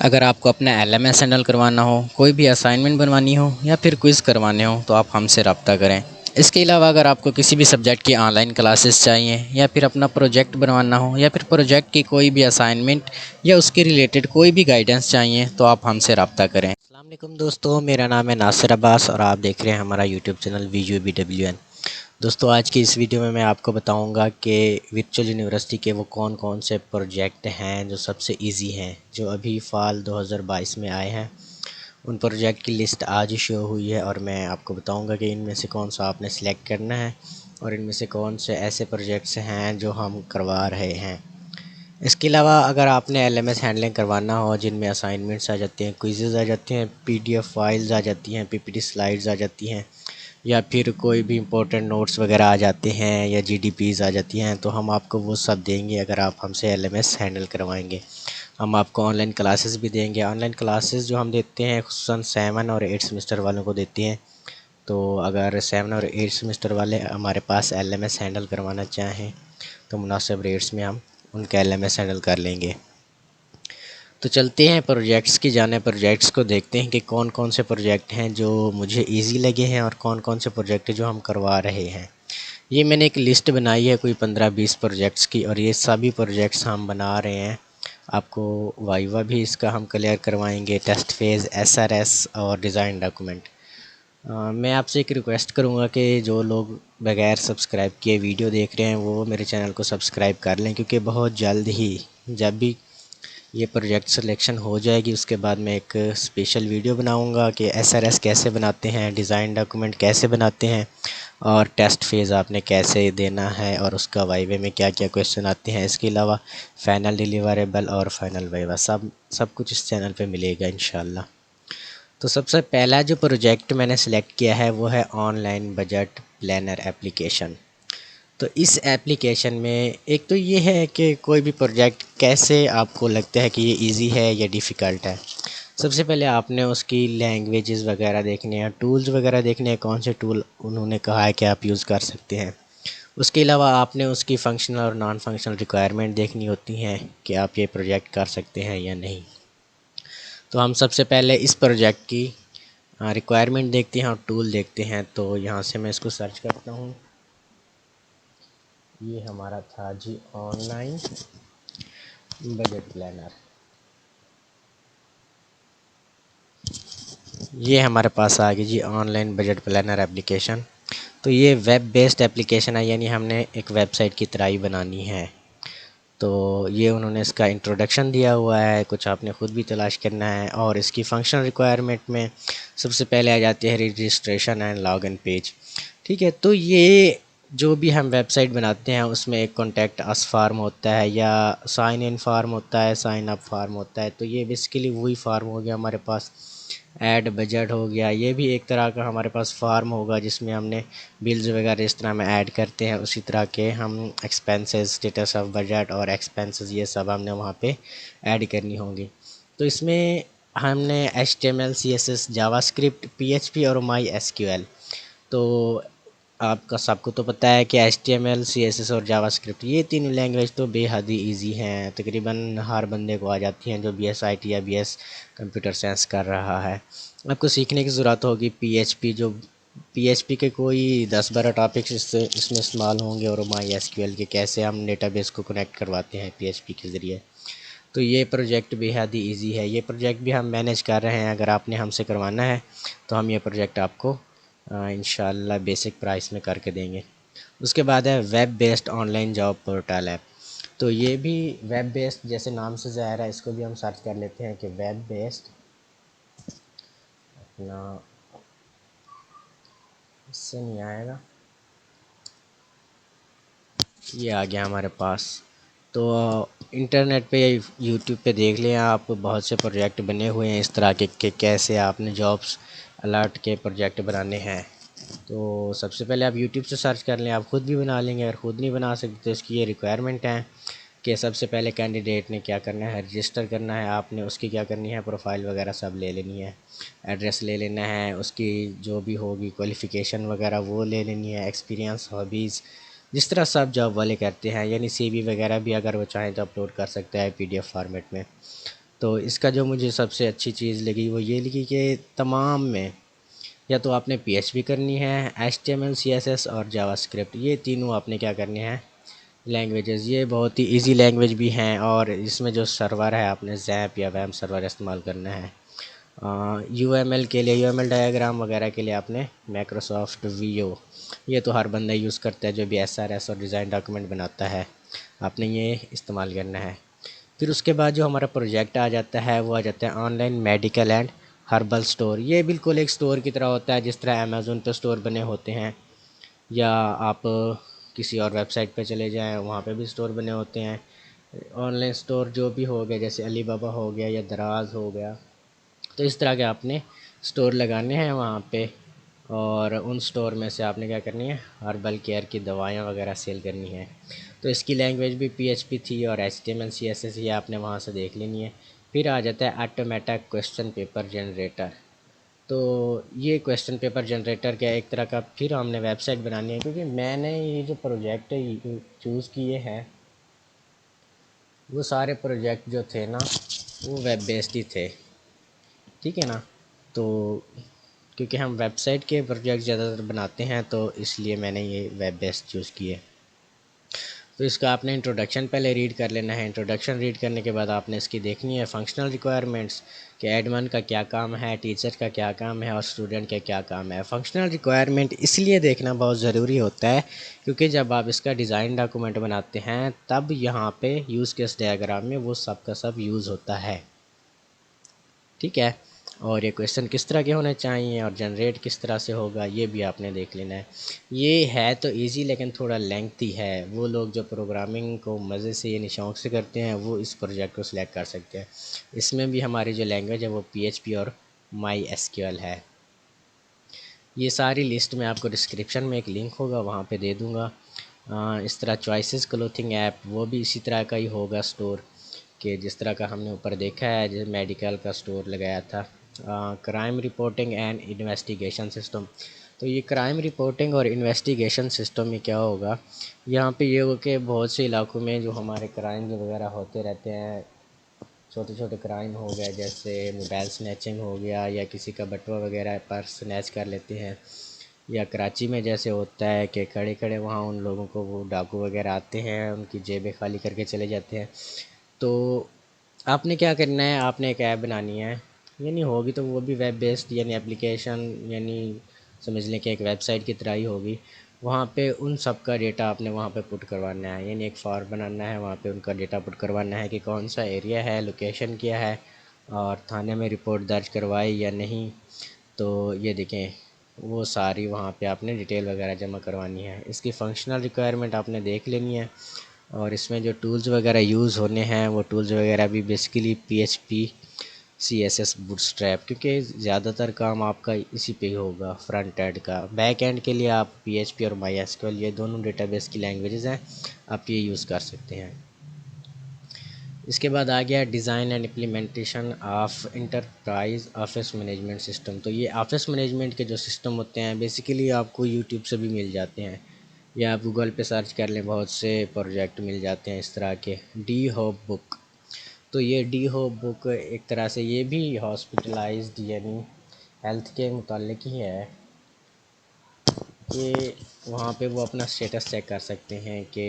अगर आपको अपना LMS हैंडल करवाना हो, कोई भी असाइनमेंट बनवानी हो या फिर क्विज़ करवाने हो तो आप हमसे रब्ता करें। इसके अलावा अगर आपको किसी भी सब्जेक्ट की ऑनलाइन क्लासेस चाहिए या फिर अपना प्रोजेक्ट बनवाना हो या फिर प्रोजेक्ट की कोई भी असाइनमेंट या उसके रिलेटेड कोई भी गाइडेंस चाहिए तो आप हमसे रब्ता करें। अस्सलाम वालेकुम दोस्तों, मेरा नाम है नासिर अब्बास और आप देख रहे हैं हमारा यूट्यूब चैनल VUBWN। दोस्तों, आज की इस वीडियो में मैं आपको बताऊंगा कि वर्चुअल यूनिवर्सिटी के वो कौन कौन से प्रोजेक्ट हैं जो सबसे इजी हैं, जो अभी फ़ाल 2022 में आए हैं। उन प्रोजेक्ट की लिस्ट आज ही शो हुई है और मैं आपको बताऊंगा कि इनमें से कौन सा आपने सेलेक्ट करना है और इनमें से कौन से ऐसे प्रोजेक्ट्स हैं जो हम करवा रहे हैं। इसके अलावा अगर आपने LMS हैंडलिंग करवाना हो, जिनमें असाइनमेंट्स आ जाते हैं, क्विज़ेज़ आ जाते हैं, PDF फाइल्स आ जाती हैं, PPT स्लाइड्स आ जाती हैं या फिर कोई भी इम्पोर्टेंट नोट्स वगैरह आ जाते हैं या GDPs आ जाती हैं, तो हम आपको वो सब देंगे अगर आप हमसे LMS हैंडल करवाएंगे। हम आपको ऑनलाइन क्लासेस भी देंगे। ऑनलाइन क्लासेस जो हम देते हैं ख़ुसूसन 7 और 8 सेमेस्टर वालों को देते हैं। तो अगर 7 और 8 सेमेस्टर वाले हमारे पास LMS हैंडल करवाना चाहें तो मुनासिब रेट्स में हम उनका LMS हैंडल कर लेंगे। तो चलते हैं प्रोजेक्ट्स की जाने, प्रोजेक्ट्स को देखते हैं कि कौन कौन से प्रोजेक्ट हैं जो मुझे इजी लगे हैं और कौन कौन से प्रोजेक्ट जो हम करवा रहे हैं। ये मैंने एक लिस्ट बनाई है कोई 15-20 प्रोजेक्ट्स की और ये सभी प्रोजेक्ट्स हम बना रहे हैं। आपको वाइवा भी इसका हम क्लियर करवाएंगे, टेस्ट फेज़, SRS और डिज़ाइन डॉक्यूमेंट। मैं आपसे एक रिक्वेस्ट करूँगा कि जो लोग बगैर सब्सक्राइब किए वीडियो देख रहे हैं वो मेरे चैनल को सब्सक्राइब कर लें, क्योंकि बहुत जल्द ही जब भी ये प्रोजेक्ट सिलेक्शन हो जाएगी उसके बाद मैं एक स्पेशल वीडियो बनाऊंगा कि SRS कैसे बनाते हैं, डिज़ाइन डॉक्यूमेंट कैसे बनाते हैं और टेस्ट फेज़ आपने कैसे देना है और उसका वाइवे में क्या क्या क्वेश्चन आते हैं। इसके अलावा फ़ाइनल डिलीवरेबल और फाइनल वाइवा सब कुछ इस चैनल पे मिलेगा इंशाल्लाह। तो सबसे पहला जो प्रोजेक्ट मैंने सेलेक्ट किया है वो है ऑनलाइन बजट प्लानर एप्लीकेशन। तो इस एप्लीकेशन में एक तो ये है कि कोई भी प्रोजेक्ट कैसे आपको लगता है कि ये इजी है या डिफ़िकल्ट है। सबसे पहले आपने उसकी लैंग्वेजेस वगैरह देखने हैं, टूल्स वगैरह देखने हैं, कौन से टूल उन्होंने कहा है कि आप यूज़ कर सकते हैं। उसके अलावा आपने उसकी फ़ंक्शनल और नॉन फंक्शनल रिक्वायरमेंट देखनी होती हैं कि आप ये प्रोजेक्ट कर सकते हैं या नहीं। तो हम सबसे पहले इस प्रोजेक्ट की रिक्वायरमेंट देखते हैं और टूल देखते हैं। तो यहाँ से मैं इसको सर्च करता हूँ। ये हमारा था जी ऑनलाइन बजट प्लानर। ये हमारे पास आ गई जी ऑनलाइन बजट प्लानर एप्लीकेशन। तो ये वेब बेस्ड एप्लीकेशन है, यानी हमने एक वेबसाइट की तरह ही बनानी है। तो ये उन्होंने इसका इंट्रोडक्शन दिया हुआ है, कुछ आपने ख़ुद भी तलाश करना है। और इसकी फ़ंक्शनल रिक्वायरमेंट में सबसे पहले आ जाती है रजिस्ट्रेशन एंड लॉगिन पेज। ठीक है, तो ये जो भी हम वेबसाइट बनाते हैं उसमें एक कॉन्टैक्ट अस फार्म होता है या साइन इन फार्म होता है, साइन अप फार्म होता है। तो ये बेसिकली वही फार्म हो गया हमारे पास। ऐड बजट हो गया, ये भी एक तरह का हमारे पास फार्म होगा जिसमें हमने बिल्स वगैरह इस तरह में ऐड करते हैं, उसी तरह के हम एक्सपेंसेस, स्टेटस ऑफ बजट और एक्सपेंसेस ये सब हमने वहाँ पे ऐड करनी होंगी। तो इसमें हमने HTML, CSS, जावास्क्रिप्ट, PHP और MySQL। तो आपका सबको तो पता है कि HTML, CSS और जावास्क्रिप्ट ये तीनों लैंग्वेज तो बेहद ही ईजी हैं, तकरीबन हर बंदे को आ जाती हैं जो BS IT या BS कंप्यूटर साइंस कर रहा है। आपको सीखने की ज़रूरत होगी PHP, जो PHP के कोई 10-12 टॉपिक्स इसमें इस्तेमाल होंगे और MySQL के कैसे हम डेटाबेस को कनेक्ट करवाते हैं PHP के ज़रिए। तो ये प्रोजेक्ट बेहद ही ईजी है। ये प्रोजेक्ट भी हम मैनेज कर रहे हैं। अगर आपने हमसे करवाना है तो हम ये प्रोजेक्ट आपको इंशाल्लाह बेसिक प्राइस में करके देंगे। उसके बाद है web based online job portal app. तो ये भी वेब बेस्ड जैसे नाम से ज़ाहिर है, इसको भी हम सर्च कर लेते हैं कि वेब बेस्ड अपना, इससे नहीं आएगा, ये आ गया हमारे पास। तो इंटरनेट पे या यूट्यूब पे देख लें आप, बहुत से प्रोजेक्ट बने हुए हैं इस तरह के कैसे आपने जॉब्स अलर्ट के प्रोजेक्ट बनाने हैं। तो सबसे पहले आप यूट्यूब से सर्च कर लें, आप ख़ुद भी बना लेंगे। अगर ख़ुद नहीं बना सकते तो इसकी ये रिक्वायरमेंट है कि सबसे पहले कैंडिडेट ने क्या करना है, रजिस्टर करना है। आपने उसकी क्या करनी है, प्रोफाइल वगैरह सब ले लेनी है, एड्रेस ले लेना है, उसकी जो भी होगी क्वालिफ़िकेशन वगैरह वो ले लेनी है, एक्सपीरियंस, हॉबीज़, जिस तरह सब जॉब वाले करते हैं। यानी CV वगैरह भी अगर वो चाहें तो अपलोड कर सकते हैं PDF फॉर्मेट में। तो इसका जो मुझे सबसे अच्छी चीज़ लगी वो ये लगी कि तमाम में या तो आपने PHP करनी है, HTML CSS और जावास्क्रिप्ट, ये तीनों आपने क्या करने हैं लैंग्वेजेस। ये बहुत ही इजी लैंग्वेज भी हैं और इसमें जो सर्वर है आपने जैप या वैम सर्वर इस्तेमाल करना है। UML के लिए, UML डायग्राम वगैरह के लिए आपने माइक्रोसॉफ्ट वीओ, ये तो हर बंदा यूज़ करता है जो भी SRS और डिज़ाइन डॉक्यूमेंट बनाता है, आपने ये इस्तेमाल करना है। फिर उसके बाद जो हमारा प्रोजेक्ट आ जाता है वो आ जाता है online medical and herbal store. ये बिल्कुल एक स्टोर की तरह होता है जिस तरह अमेज़ोन पे स्टोर बने होते हैं, या आप किसी और वेबसाइट पे चले जाएं वहाँ पे भी स्टोर बने होते हैं। ऑनलाइन स्टोर जो भी हो गया, जैसे अली बाबा हो गया या दराज हो गया, तो इस तरह के आपने स्टोर लगाने हैं वहाँ पे। और उन स्टोर में से आपने क्या करनी है, हर्बल केयर की दवाइयाँ वगैरह सेल करनी है। तो इसकी लैंग्वेज भी PHP थी और HTML CSS ये आपने वहाँ से देख लेनी है। फिर आ जाता है ऑटोमेटिक क्वेश्चन पेपर जनरेटर। तो ये क्वेश्चन पेपर जनरेटर क्या एक तरह का, फिर हमने वेबसाइट बनानी है, क्योंकि मैंने ये जो प्रोजेक्ट चूज़ किए हैं वो सारे प्रोजेक्ट जो थे ना वो वेब बेस्ड ही थे, ठीक है ना। तो क्योंकि हम वेबसाइट के प्रोजेक्ट ज़्यादातर बनाते हैं तो इसलिए मैंने ये वेब बेस्ड चूज़ किए। तो इसका आपने इंट्रोडक्शन पहले रीड कर लेना है। इंट्रोडक्शन रीड करने के बाद आपने इसकी देखनी है फंक्शनल रिक्वायरमेंट्स कि एडमिन का क्या काम है, टीचर का क्या काम है और स्टूडेंट का क्या काम है। फंक्शनल रिक्वायरमेंट इसलिए देखना बहुत ज़रूरी होता है क्योंकि जब आप इसका डिज़ाइन डॉक्यूमेंट बनाते हैं तब यहाँ पे यूज़ केस डायग्राम में वो सब का सब यूज़ होता है, ठीक है। और ये क्वेश्चन किस तरह के होने चाहिए और जनरेट किस तरह से होगा ये भी आपने देख लेना है। ये है तो इजी लेकिन थोड़ा लेंथी है। वो लोग जो प्रोग्रामिंग को मज़े से यानी शौक़ से करते हैं वो इस प्रोजेक्ट को सिलेक्ट कर सकते हैं। इसमें भी हमारी जो लैंग्वेज है वो PHP और MySQL है। ये सारी लिस्ट में आपको डिस्क्रिप्शन में एक लिंक होगा वहाँ पे दे दूँगा। इस तरह चॉइसेस क्लोथिंग ऐप वो भी इसी तरह का ही होगा स्टोर कि जिस तरह का हमने ऊपर देखा है, जैसे मेडिकल का स्टोर लगाया था। Crime reporting and investigation system, तो ये क्राइम रिपोर्टिंग और इन्वेस्टिगेशन सिस्टम में क्या होगा, यहाँ पे ये हो कि बहुत से इलाकों में जो हमारे क्राइम वगैरह होते रहते हैं, छोटे छोटे क्राइम हो गए जैसे मोबाइल स्नैचिंग हो गया या किसी का बटुआ वगैरह पर्स स्नैच कर लेते हैं, या कराची में जैसे होता है कि खड़े खड़े वहाँ उन लोगों को वो डाकू वगैरह आते हैं, उनकी जेबें खाली करके चले जाते हैं। तो आपने क्या करना है, आपने एक ऐप बनानी है, यानी होगी तो वो भी वेब बेस्ड यानी एप्लीकेशन, यानी समझ लें कि एक वेबसाइट की तरह ही होगी। वहाँ पे उन सब का डेटा आपने वहाँ पे पुट करवाना है, यानी एक फॉर्म बनाना है, वहाँ पे उनका डेटा पुट करवाना है कि कौन सा एरिया है, लोकेशन क्या है और थाने में रिपोर्ट दर्ज करवाई या नहीं। तो ये देखें वो सारी वहाँ पे आपने डिटेल वगैरह जमा करवानी है। इसकी फ़ंक्शनल रिक्वायरमेंट आपने देख लेनी है और इसमें जो टूल्स वगैरह यूज़ होने हैं वो टूल्स वगैरह भी बेसिकली PHP CSS बूटस्ट्रैप, क्योंकि ज़्यादातर काम आपका इसी पे ही होगा। फ्रंट एंड का, बैक एंड के लिए आप PHP और MySQL ये दोनों डेटाबेस की लैंग्वेजेस हैं, आप ये यूज़ कर सकते हैं। इसके बाद आ गया design and implementation of enterprise office management system. तो ये ऑफिस मैनेजमेंट के जो सिस्टम होते हैं बेसिकली आपको यूट्यूब से भी मिल जाते हैं या आप गूगल पे सर्च कर लें, बहुत से प्रोजेक्ट मिल जाते हैं इस तरह के। डी होप बुक, तो ये डी होप बुक एक तरह से ये भी हॉस्पिटलाइज्ड यानी हेल्थ के मुतालिक ही है कि वहाँ पे वो अपना स्टेटस चेक कर सकते हैं कि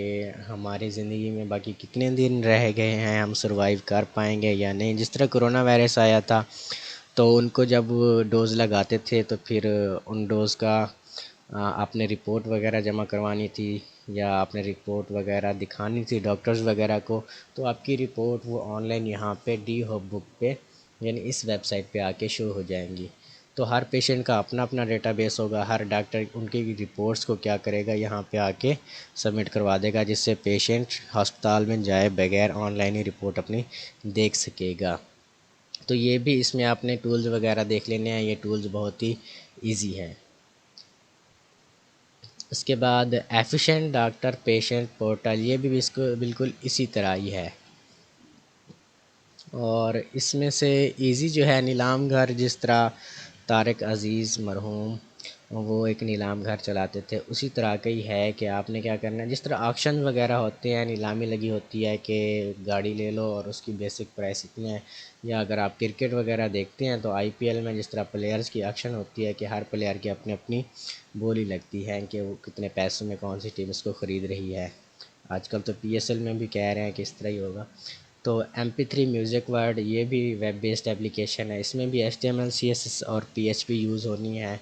हमारी ज़िंदगी में बाकी कितने दिन रह गए हैं, हम सर्वाइव कर पाएंगे या नहीं। जिस तरह कोरोना वायरस आया था तो उनको जब डोज़ लगाते थे तो फिर उन डोज़ का आपने रिपोर्ट वगैरह जमा करवानी थी या आपने रिपोर्ट वगैरह दिखानी थी डॉक्टर्स वगैरह को, तो आपकी रिपोर्ट वो ऑनलाइन यहाँ पे डी हॉप बुक पे यानी इस वेबसाइट पे आके शो हो जाएंगी। तो हर पेशेंट का अपना अपना डेटाबेस होगा, हर डॉक्टर उनकी रिपोर्ट्स को क्या करेगा यहाँ पे आके सबमिट करवा देगा, जिससे पेशेंट अस्पताल में जाए बगैर ऑनलाइन ही रिपोर्ट अपनी देख सकेगा। तो ये भी इसमें आपने टूल्स वगैरह देख लेने हैं, ये टूल्स बहुत ही ईजी हैं। उसके बाद एफिशिएंट डॉक्टर पेशेंट पोर्टल, ये भी इसको बिल्कुल इसी तरह ही है। और इसमें से इजी जो है नीलाम घर, जिस तरह तारिक अज़ीज़ मरहूम वो एक नीलाम घर चलाते थे, उसी तरह का ही है कि आपने क्या करना है, जिस तरह ऑक्शन वगैरह होते हैं, नीलामी लगी होती है कि गाड़ी ले लो और उसकी बेसिक प्राइस इतनी है। या अगर आप क्रिकेट वगैरह देखते हैं तो आईपीएल में जिस तरह प्लेयर्स की ऑक्शन होती है कि हर प्लेयर की अपनी अपनी बोली लगती है कि वो कितने पैसों में कौन सी टीम उसको ख़रीद रही है। आजकल तो पीएसएल में भी कह रहे हैं कि इस तरह ही होगा। तो MP3 म्यूज़िक वर्ड ये भी वेब बेस्ड एप्लीकेशन है, इसमें भी HTML CSS और PHP यूज़ होनी है।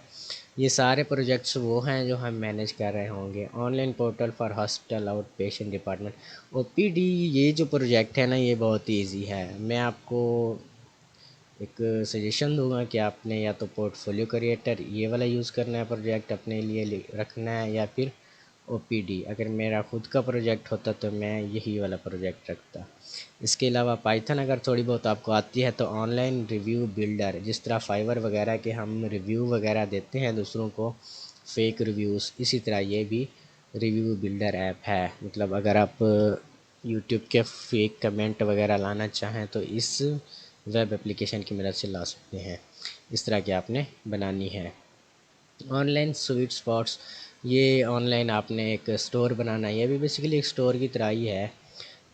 ये सारे प्रोजेक्ट्स वो हैं जो हम मैनेज कर रहे होंगे। Online portal for hospital out patient department OPD, ये जो प्रोजेक्ट है ना ये बहुत ईजी है। मैं आपको एक सजेशन दूंगा कि आपने या तो पोर्टफोलियो क्रिएटर ये वाला यूज़ करना है, प्रोजेक्ट अपने लिए रखना है, या फिर OPD। अगर मेरा खुद का प्रोजेक्ट होता तो मैं यही वाला प्रोजेक्ट रखता। इसके अलावा पाइथन अगर थोड़ी बहुत आपको आती है तो ऑनलाइन रिव्यू बिल्डर, जिस तरह फाइवर वगैरह के हम रिव्यू वगैरह देते हैं दूसरों को, फेक रिव्यूज़, इसी तरह ये भी रिव्यू बिल्डर ऐप है। मतलब अगर आप यूट्यूब के फेक कमेंट वगैरह लाना चाहें तो इस वेब एप्लीकेशन की मदद से ला सकते हैं। इस तरह की आपने बनानी है। ऑनलाइन स्वीट स्पॉट्स, ये ऑनलाइन आपने एक स्टोर बनाना है, ये भी बेसिकली एक स्टोर की तरह ही है।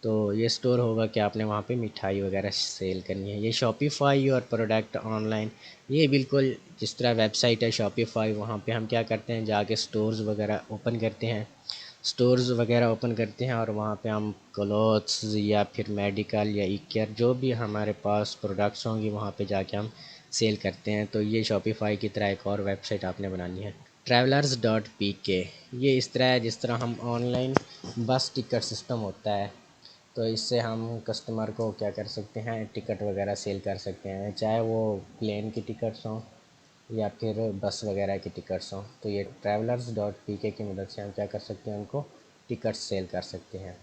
तो ये स्टोर होगा कि आपने वहाँ पे मिठाई वगैरह सेल करनी है। ये शॉपिफाई और प्रोडक्ट ऑनलाइन, ये बिल्कुल जिस तरह वेबसाइट है शॉपिफाई, वहाँ पे हम क्या करते हैं जाके स्टोर्स वगैरह ओपन करते हैं, और वहाँ पे हम क्लोथ्स या फिर मेडिकल या ई केयर जो भी हमारे पास प्रोडक्ट्स होंगी वहाँ पे जाके हम सेल करते हैं। तो ये शॉपिफाई की तरह एक और वेबसाइट आपने बनानी है। travelers.pk, ये इस तरह है जिस तरह हम ऑनलाइन बस टिकट सिस्टम होता है, तो इससे हम कस्टमर को क्या कर सकते हैं, टिकट वगैरह सेल कर सकते हैं, चाहे वो प्लेन की टिकट्स हों या फिर बस वगैरह की टिकट्स हों। तो ये travelers.pk की मदद से हम क्या कर सकते हैं, उनको टिकट सेल कर सकते हैं।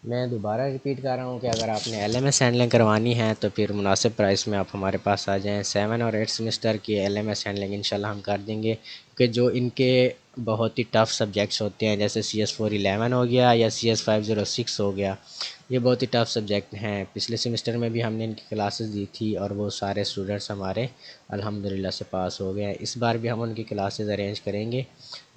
मैं दोबारा रिपीट कर रहा हूँ कि अगर आपने LMS हैंडलिंग करवानी है तो फिर मुनासिब प्राइस में आप हमारे पास आ जाएं। 7 और 8 सेमेस्टर की LMS हैंडलिंग इंशाल्लाह हम कर देंगे, कि जो इनके बहुत ही टफ़ सब्जेक्ट्स होते हैं जैसे CS411 हो गया या CS506 हो गया, ये बहुत ही टफ़ सब्जेक्ट हैं। पिछले सेमेस्टर में भी हमने इनकी क्लासेस दी थी और वो सारे स्टूडेंट्स हमारे अल्हम्दुलिल्लाह से पास हो गए हैं। इस बार भी हम उनकी क्लासेस अरेंज करेंगे,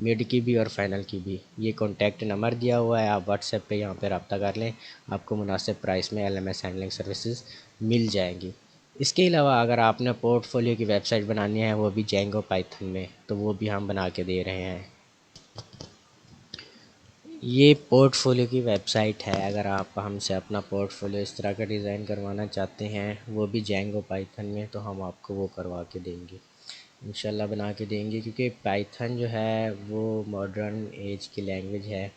मिड की भी और फाइनल की भी। ये कॉन्टैक्ट नंबर दिया हुआ है, आप व्हाट्सएप पे यहाँ पे रब्ता कर लें, आपको मुनासिब प्राइस में LMS हैंडलिंग सर्विसेज मिल जाएंगी। इसके अलावा अगर आपने पोर्टफोलियो की वेबसाइट बनानी है वो भी जेंगो पाइथन में, तो वो भी हम बना के दे रहे हैं। ये पोर्टफोलियो की वेबसाइट है, अगर आप हमसे अपना पोर्टफोलियो इस तरह का डिज़ाइन करवाना चाहते हैं वो भी जेंगो पाइथन में, तो हम आपको वो करवा के देंगे, इंशाल्लाह बना के देंगे। क्योंकि पाइथन जो है वो मॉडर्न एज की लैंग्वेज है,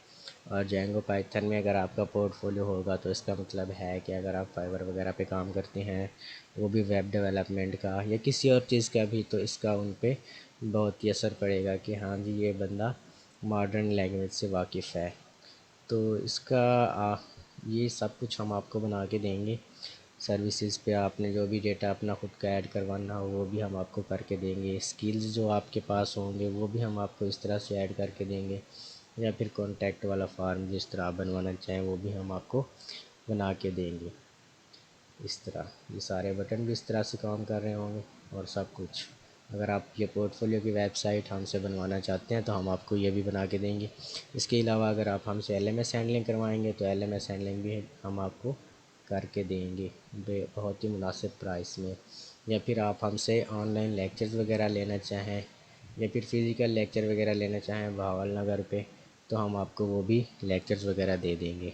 और जेंगो पाइथन में अगर आपका पोर्टफोलियो होगा तो इसका मतलब है कि अगर आप फाइवर वगैरह पे काम करते हैं, वो भी वेब डेवलपमेंट का या किसी और चीज़ का भी, तो इसका उन पे बहुत ही असर पड़ेगा कि हाँ जी ये बंदा मॉडर्न लैंग्वेज से वाकिफ़ है। तो इसका ये सब कुछ हम आपको बना के देंगे। सर्विसेज पे आपने जो भी डेटा अपना खुद का ऐड करवाना हो वो भी हम आपको करके देंगे। स्किल्स जो आपके पास होंगे वो भी हम आपको इस तरह से ऐड करके देंगे, या फिर कॉन्टैक्ट वाला फॉर्म जिस तरह आप बनवाना चाहें वो भी हम आपको बना के देंगे। इस तरह ये सारे बटन भी इस तरह से काम कर रहे होंगे और सब कुछ। अगर आप ये पोर्टफोलियो की वेबसाइट हमसे बनवाना चाहते हैं तो हम आपको ये भी बना के देंगे। इसके अलावा अगर आप हमसे LMS हैंडलिंग करवाएंगे तो LMS हैंडलिंग भी हम आपको करके देंगे बहुत ही मुनासिब प्राइस में। या फिर आप हमसे ऑनलाइन लेक्चर्स वगैरह लेना चाहें या फिर फ़िज़िकल लेक्चर वगैरह लेना चाहें भावल नगर पे, तो हम आपको वो भी लेक्चर्स वगैरह दे देंगे।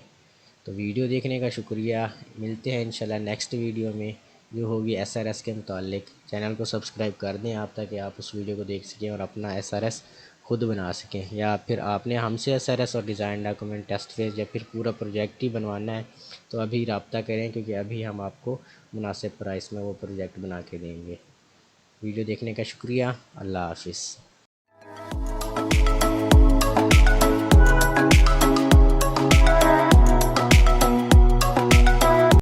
तो वीडियो देखने का शुक्रिया। मिलते हैं इंशाल्लाह नेक्स्ट वीडियो में जो होगी SRS के मुतालिक। चैनल को सब्सक्राइब कर दें आप, ताकि आप उस वीडियो को देख सकें और अपना SRS खुद बना सकें, या फिर आपने हमसे SRS और डिज़ाइन डॉक्यूमेंट टेस्ट फेज या फिर पूरा प्रोजेक्ट ही बनवाना है तो अभी रब्ता करें, क्योंकि अभी हम आपको मुनासिब प्राइस में वो प्रोजेक्ट बना के देंगे। वीडियो देखने का शुक्रिया। अल्लाह हाफिज़।